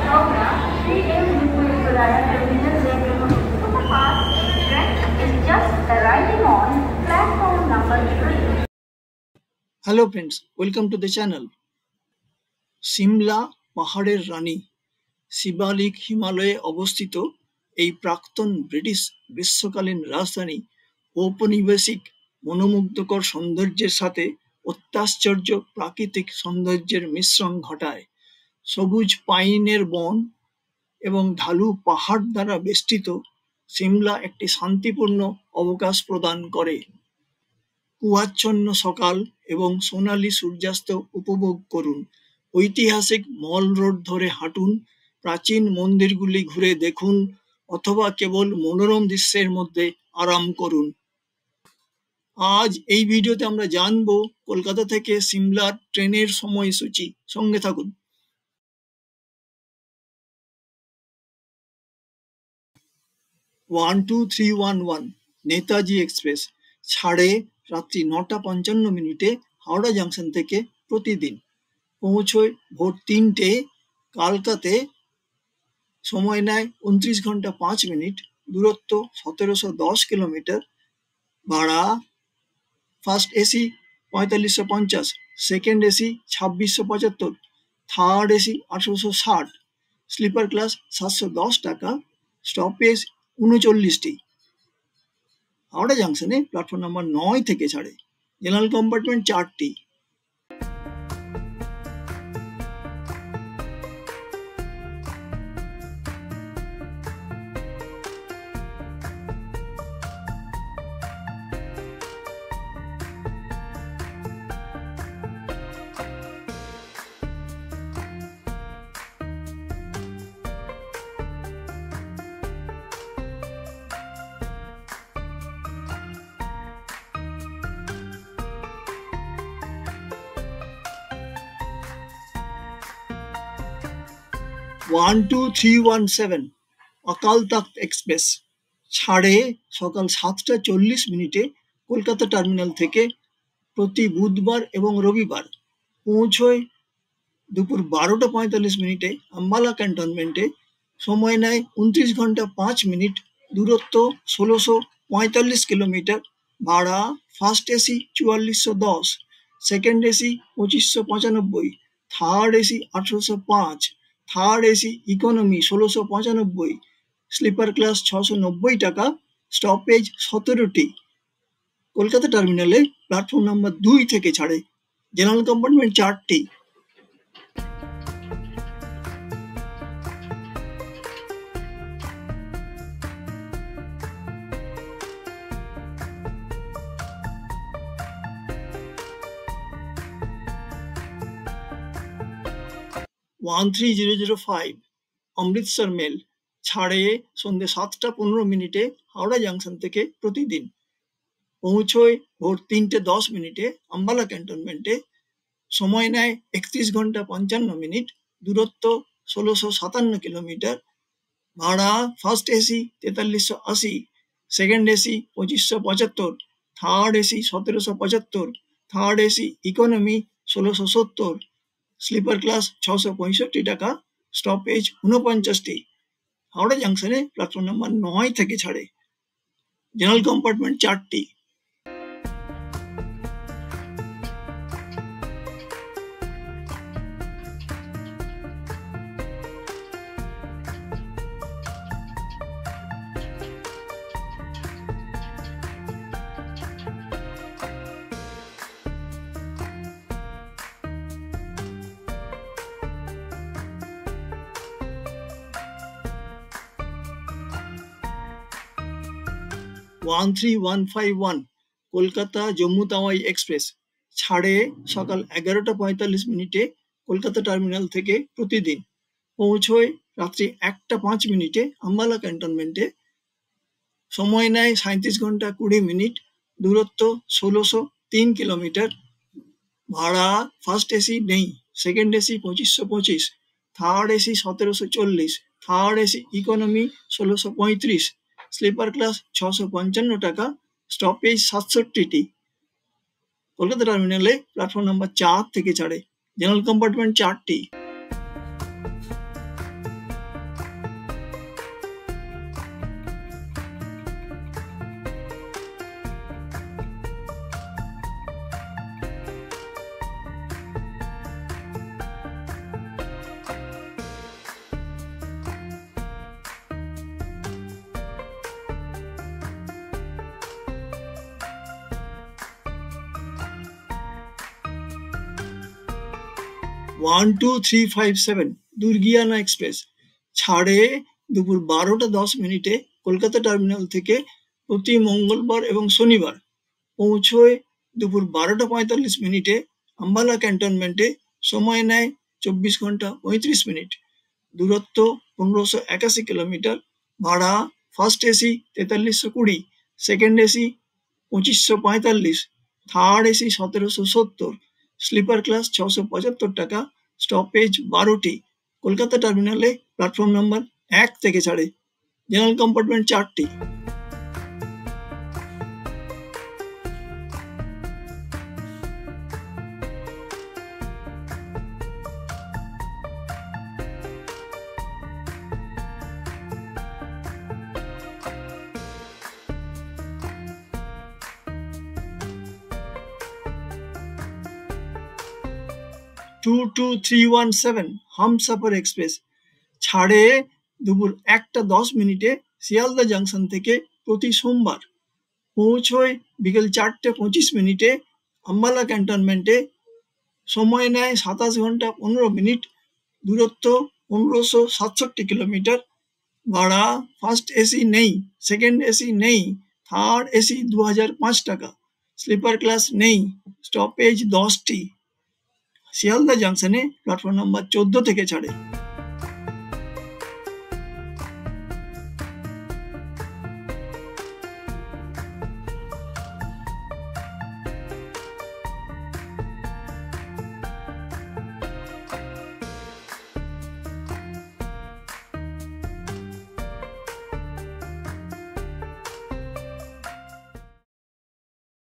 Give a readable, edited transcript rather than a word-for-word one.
Howrah, 3M Vipulipuraya terminal Jaipur Superfast train is just arriving on platform number 3. Hello friends, welcome to the channel. Shimla পাহাড়ের রানী শিবালিক হিমালয়ে অবস্থিত এই প্রাক্তন British গ্রীষ্মকালীন রাজধানী ঔপনিবেশিক মনোমুগ্ধকর সৌন্দর্যের সাথে অত্যাশ্চর্য প্রাকৃতিক সৌন্দর্যের মিশ্রণ ঘটায়। সবুজ পাইনের বন এবং ঢালু পাহাড় দ্বারা বেষ্টিত সিমলা একটি শান্তিপূর্ণ অবকাশ প্রদান করে। কুয়াচ্ছন্ন সকাল এবং সোনালী সূর্যাস্ত উপভোগ করুন। ঐতিহাসিক মল রোড ধরে হাঁটুন, প্রাচীন মন্দিরগুলি ঘুরে দেখুন অথবা কেবল মনোরম দৃশ্যের মধ্যে আরাম করুন। আজ এই ভিডিওতে আমরা জানব কলকাতা থেকে সিমলার ট্রেনের সময়সূচি। সঙ্গে থাকুন। One two three one one Netaji express ছাড়ে রাত্রি 9:55 হাওড়া জাংশন থেকে প্রতিদিন। পৌঁছয় ভোর 3টে। কালকাতে সময় নেয় 29 ঘন্টা 5 মিনিট। দূরত্ব 1710 কিলোমিটার। ভাড়া first AC 4550, second AC 2675, third AC 1860, sleeper class 710 টাকা। স্টপেজ 39টি। হাওড়া জাংশনে প্ল্যাটফর্ম নাম্বার 9 থেকে ছাড়ে। জেনারেল কম্পার্টমেন্ট 4টি। One two three one seven Akal Takht express ছাড়ে সকাল 7:40 কলকাতা টার্মিনাল থেকে প্রতি বুধবার এবং রবিবার। পৌঁছয় দুপুর 12:45 আম্বালা ক্যান্টনমেন্টে। সময় নেয় 29 ঘন্টা 5 মিনিট। দূরত্ব 1645 কিলোমিটার। ভাড়া first AC 4410, second AC 2595, third AC 1805, third AC economy 1695, sleeper class 690 টাকা। স্টপেজ 17টি। কলকাতা টার্মিনালে প্ল্যাটফর্ম নাম্বার 2 থেকে ছাড়ে। জেনারেল কম্পার্টমেন্ট 4টি। ওয়ান 3005 অমৃতসর মেল ছাড়ে সন্ধ্যে 7:15 হাওড়া জাংশন থেকে প্রতিদিন। পৌঁছয় ভোর 3:10 আম্বালা ক্যান্টনমেন্টে। সময় নেয় 31 ঘন্টা 55 মিনিট। দূরত্ব 1657 কিলোমিটার। ভাড়া first AC 4380, second AC 2575, third AC 1775, third AC economy 1670, sleeper class 665 টাকা। স্টপেজ 49টি। হাওড়া জাংশনে প্ল্যাটফর্ম নাম্বার 9 থেকে ছাড়ে। জেনারেল কম্পার্টমেন্ট 4টি। ওয়ান 3151 কলকাতা জম্মু তাওয়াই এক্সপ্রেস ছাড়ে সকাল 11:45 কলকাতা টার্মিনাল থেকে প্রতিদিন। পৌঁছয় রাত্রি 1:05 আম্বালা ক্যান্টনমেন্টে। সময় নেয় 37 ঘন্টা 20 মিনিট। দূরত্ব 1603 কিলোমিটার। ভাড়া ফার্স্ট এসি নেই, second AC 2525, third AC 1740, third AC economy 1635, sleeper class 655 টাকা। স্টপেজ 67টি। কলকাতা টার্মিনালে প্ল্যাটফর্ম নাম্বার 4 থেকে ছাড়ে। জেনারেল কম্পার্টমেন্ট 4টি। 12357 দুর্গিয়ানা এক্সপ্রেস ছাড়ে দুপুর 12:10 কলকাতা টার্মিনাল থেকে প্রতি মঙ্গলবার এবং শনিবার, পৌঁছয় দুপুর 12:45 আম্বালা ক্যান্টনমেন্টে, সময় নেয় 24 ঘন্টা 35 মিনিট, দূরত্ব 1581 কিলোমিটার, ভাড়া first AC 4320, second AC 2545, third AC 1770, sleeper class 675 টাকা, স্টপেজ 12টি, কলকাতা টার্মিনালে প্ল্যাটফর্ম নাম্বার 1 থেকে ছাড়ে, জেনারেল কম্পার্টমেন্ট 4টি। হামসাফার এক্সপ্রেস ছাড়ে দুপুর 1:10 শিয়ালদা জাংশন থেকে প্রতি সোমবার, পৌঁছয় বিকেল 4:25 আম্বালা ক্যান্টনমেন্টে, সময় নেয় 27 ঘন্টা 15 মিনিট, দূরত্ব 1567 কিলোমিটার, ভাড়া ফার্স্ট এসি নেই, সেকেন্ড এসি নেই, থার্ড এসি 2005 টাকা, স্লিপার ক্লাস নেই, স্টপেজ 10টি, শিয়ালদা জাংশনে প্ল্যাটফর্ম নাম্বার 14 থেকে ছাড়ে।